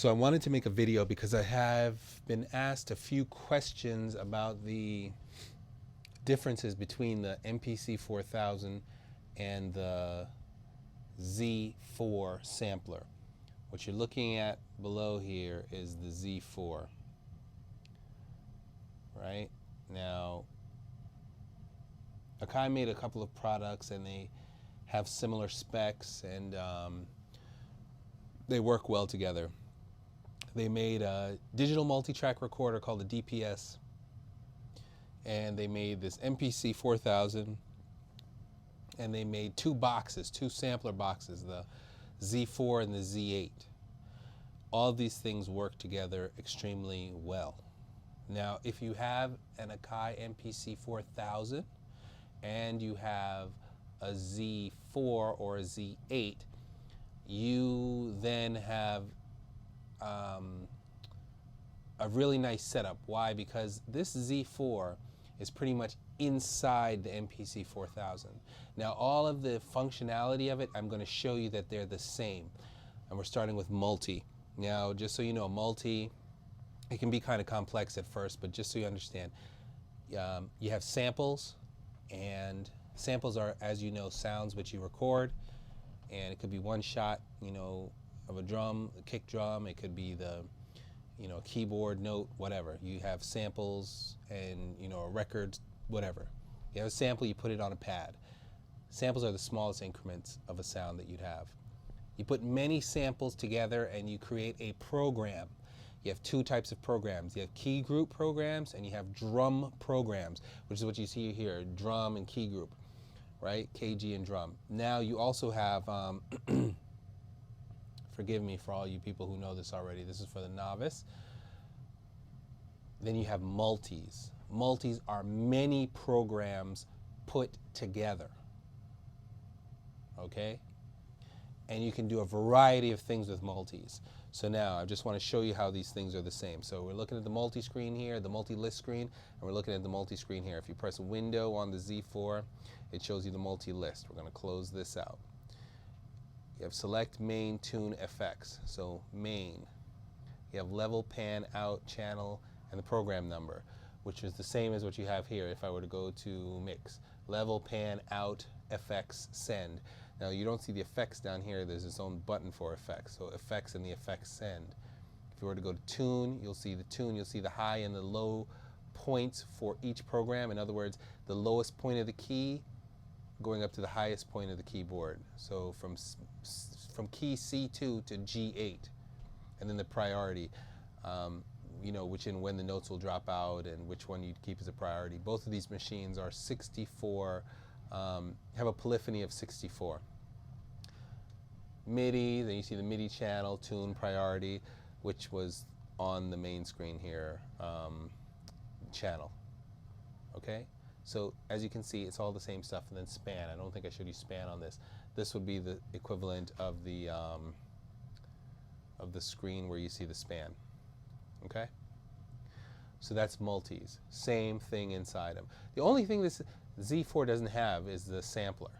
So I wanted to make a video because I have been asked a few questions about the differences between the MPC 4000 and the Z4 sampler. What you're looking at below here is the Z4. Right? Now, Akai made a couple of products and they have similar specs and they work well together. They made a digital multi-track recorder called the DPS, and they made this MPC 4000, and they made two sampler boxes, the Z4 and the Z8. All of these things work together extremely well. Now, if you have an Akai MPC 4000 and you have a Z4 or a Z8, you then have a really nice setup. Why? Because this Z4 is pretty much inside the MPC 4000. Now, all of the functionality of it, I'm going to show you that they're the same. And we're starting with multi. Now, just so you know, multi, it can be kind of complex at first, but just so you understand, you have samples, and samples are, as you know, sounds which you record, and it could be one shot, of a drum, a kick drum. It could be the, keyboard note, whatever. You have samples and, a record, whatever. You have a sample, you put it on a pad. Samples are the smallest increments of a sound that you'd have. You put many samples together and you create a program. You have two types of programs. You have Keygroup programs and you have drum programs, which is what you see here, drum and Keygroup, right? KG and drum. Now you also have, forgive me for all you people who know this already, this is for the novice. Then you have multis. Multis are many programs put together, okay? And you can do a variety of things with multis. So now I just want to show you how these things are the same. So we're looking at the multi-screen here, the multi-list screen, and we're looking at the multi-screen here. If you press window on the Z4, it shows you the multi-list. We're going to close this out. You have select, main, tune, effects. So main, you have level, pan, out, channel, and the program number, which is the same as what you have here if I were to go to mix. Level, pan, out, effects, send. Now you don't see the effects down here. There's its own button for effects. So effects and the effects send. If you were to go to tune, you'll see the tune. You'll see the high and the low points for each program. In other words, the lowest point of the key going up to the highest point of the keyboard. So from key C2 to G8, and then the priority, when the notes will drop out and which one you'd keep as a priority. Both of these machines are 64, have a polyphony of 64. MIDI, then you see the MIDI channel, tune, priority, which was on the main screen here, channel, okay? So as you can see, it's all the same stuff. And then span, I don't think I showed you span on this. This would be the equivalent of the screen where you see the span, okay? So that's multis, same thing inside them. The only thing this Z4 doesn't have is the sampler.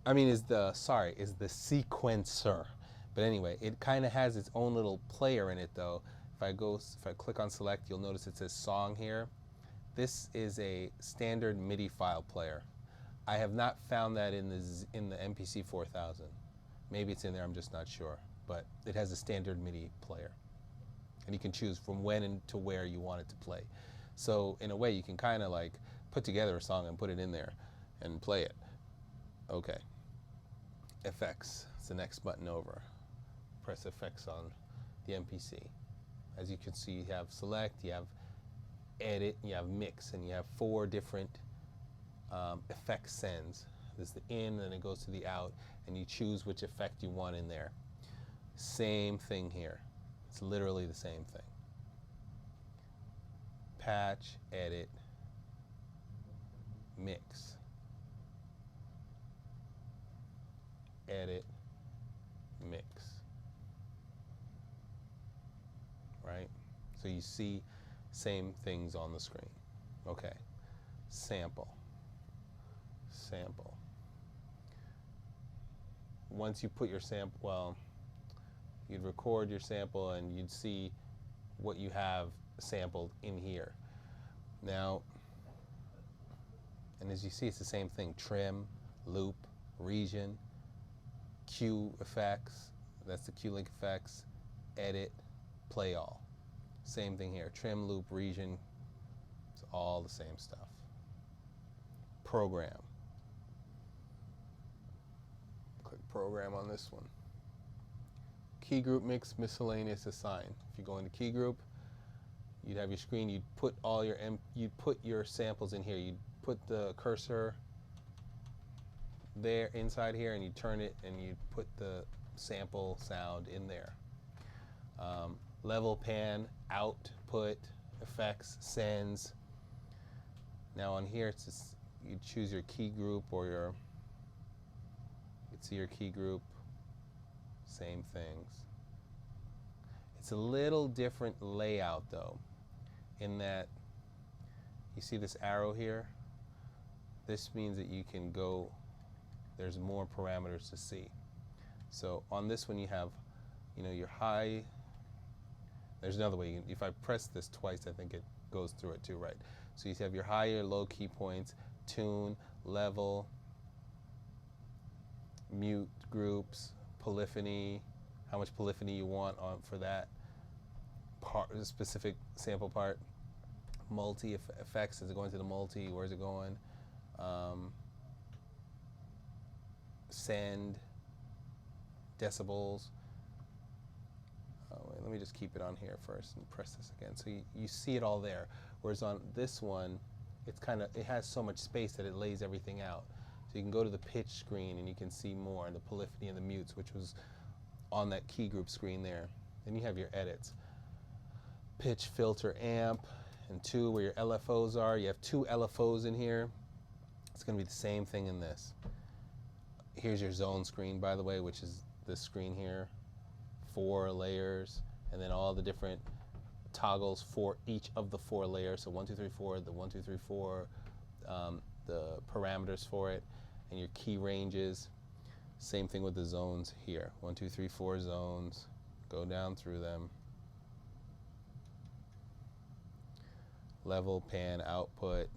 Is the sequencer. But anyway, it kind of has its own little player in it though. If I click on select, you'll notice it says song here. This is a standard MIDI file player. I have not found that in the MPC 4000. Maybe it's in there, I'm just not sure. But it has a standard MIDI player. And you can choose from when and to where you want it to play. So in a way, you can kind of like put together a song and put it in there and play it. Okay. Effects. It's the next button over. Press effects on the MPC. As you can see, you have select, you have edit, you have mix, and you have 4 different effect sends. There's the in, and it goes to the out, and you choose which effect you want in there. Same thing here. It's literally the same thing. Patch, edit, mix, edit, mix. Right? So you see same things on the screen. Okay. Sample. Sample. Once you put your sample, you'd record your sample and you'd see what you have sampled in here. Now, and as you see, it's the same thing: trim, loop, region, Q effects, that's the Q-link effects, edit, play all. Same thing here: trim, loop, region, it's all the same stuff. Program. Click program on this one. Keygroup mix, miscellaneous, assign. If you go into Keygroup, you'd have your screen, you'd put all your you'd put your samples in here. You'd put the cursor there inside here, and you turn it, and you put the sample sound in there. Level, pan, output, effects, sends. Now on here, it's just, you choose your key group or your, you can see your key group, same things. It's a little different layout though, in that you see this arrow here. This means that you can go, there's more parameters to see. So on this one you have, you know, your high. There's another way. If I press this twice, I think it goes through it too, right? So you have your high or low key points, tune, level, mute groups, polyphony, how much polyphony you want on for that part, specific sample part. Multi effects, is it going to the multi? Where's it going? Send, decibels. Wait, let me just keep it on here first and press this again. So you see it all there. Whereas on this one, it's it has so much space that it lays everything out. So you can go to the pitch screen and you can see more, and the polyphony and the mutes, which was on that key group screen there. Then you have your edits. Pitch, filter, amp, and 2 where your LFOs are. You have 2 LFOs in here. It's going to be the same thing in this. Here's your zone screen, by the way, which is this screen here. 4 layers, and then all the different toggles for each of the 4 layers. So 1, 2, 3, 4, the 1, 2, 3, 4, the parameters for it, and your key ranges. Same thing with the zones here. 1, 2, 3, 4 zones. Go down through them. Level, pan, output,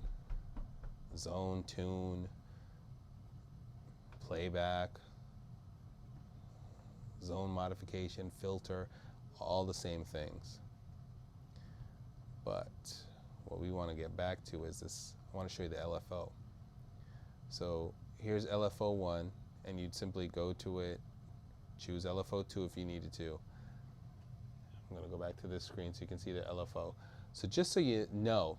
zone, tune, playback, zone modification, filter, all the same things. But what we want to get back to is this. I want to show you the LFO. So here's LFO 1, and you'd simply go to it, choose LFO 2 if you needed to. I'm going to go back to this screen so you can see the LFO. So just so you know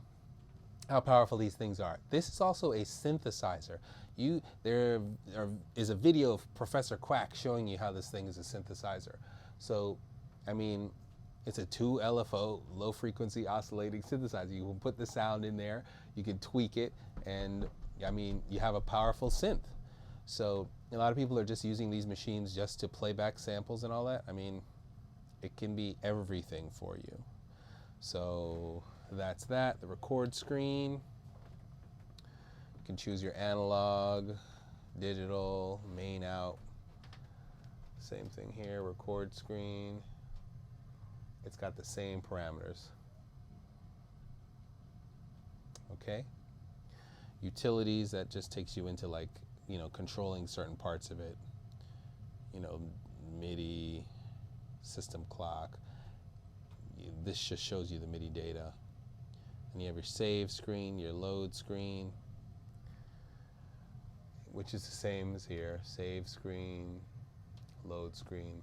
how powerful these things are, this is also a synthesizer. There is a video of Professor Quack showing you how this thing is a synthesizer. So, I mean, it's a 2 LFO, low frequency oscillating synthesizer. You can put the sound in there, you can tweak it, and I mean, you have a powerful synth. So a lot of people are just using these machines just to play back samples and all that. I mean, it can be everything for you. So that's that, the record screen. You can choose your analog, digital, main out. Same thing here, record screen. It's got the same parameters. Okay. Utilities, that just takes you into, like, you know, controlling certain parts of it. You know, MIDI, system clock. This just shows you the MIDI data. And you have your save screen, your load screen, which is the same as here. Save screen, load screen.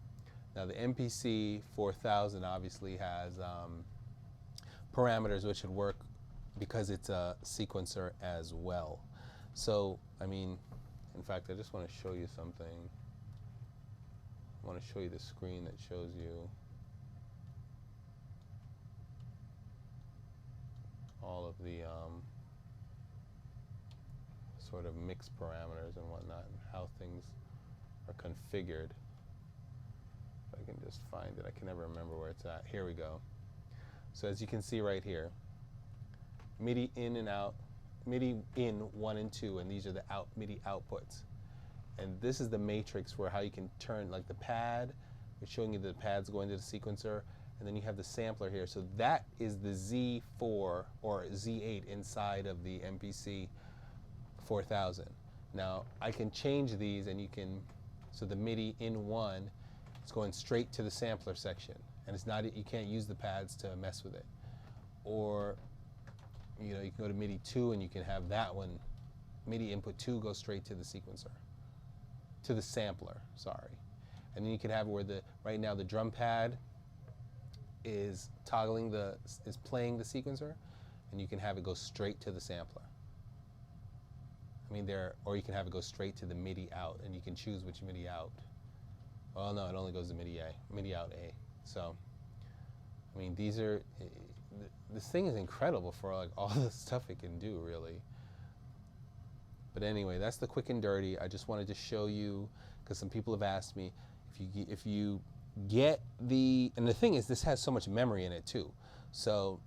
Now the MPC 4000 obviously has parameters which should work because it's a sequencer as well. So, I mean, in fact, I just want to show you something. I want to show you the screen that shows you all of the sort of mix parameters and whatnot, and how things are configured. If I can just find it, I can never remember where it's at. Here we go. So as you can see right here, MIDI in and out, MIDI in 1 and 2, and these are the MIDI outputs. And this is the matrix where how you can turn, like the pad, It's showing you the pads going to the sequencer, and then you have the sampler here. So that is the Z4 or Z8 inside of the MPC 4000. Now I can change these, and you can, so the MIDI in one, it's going straight to the sampler section, and it's not, you can't use the pads to mess with it. Or, you know, you can go to MIDI 2 and you can have that one, MIDI input 2 go straight to the sequencer, to the sampler, sorry. And then you can have where the, right now the drum pad is toggling the, is playing the sequencer, and you can have it go straight to the sampler. I mean, there, or you can have it go straight to the MIDI out, and you can choose which MIDI out. Well, no, it only goes to MIDI A, MIDI out A. So, I mean, these are, this thing is incredible for like all the stuff it can do, really. But anyway, that's the quick and dirty. I just wanted to show you, because some people have asked me, if you get the, and the thing is, this has so much memory in it too. So,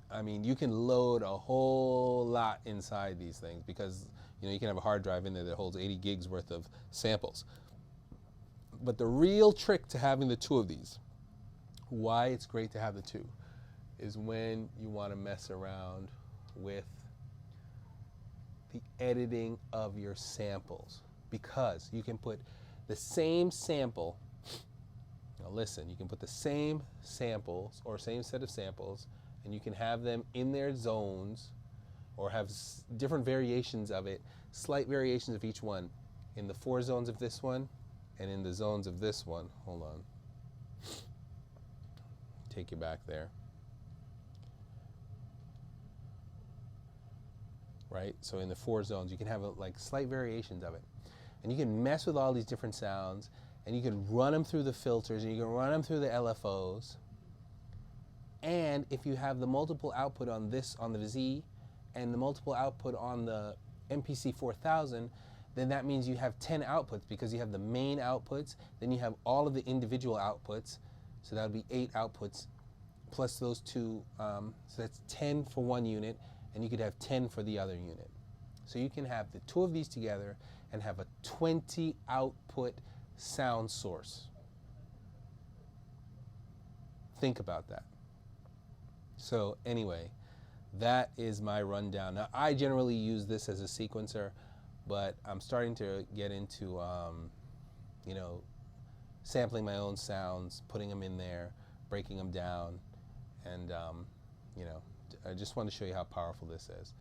I mean, you can load a whole lot inside these things, because you know, you can have a hard drive in there that holds 80 gigs worth of samples. But the real trick to having the two of these, why it's great to have the two, is when you want to mess around with the editing of your samples, because you can put the same sample, now listen, you can put the same samples or same set of samples, and you can have them in their zones, or have different variations of it, slight variations of each one, in the 4 zones of this one and in the zones of this one. Hold on, take you back there. Right, so in the 4 zones, you can have like slight variations of it. And you can mess with all these different sounds, and you can run them through the filters, and you can run them through the LFOs. And if you have the multiple output on this, on the Z, and the multiple output on the MPC 4000, then that means you have 10 outputs, because you have the main outputs, then you have all of the individual outputs, so that would be 8 outputs, plus those 2, so that's 10 for one unit, and you could have 10 for the other unit. So you can have the 2 of these together and have a 20 output sound source. Think about that. So anyway, that is my rundown. Now, I generally use this as a sequencer, but I'm starting to get into, you know, sampling my own sounds, putting them in there, breaking them down, and, you know, I just want to show you how powerful this is.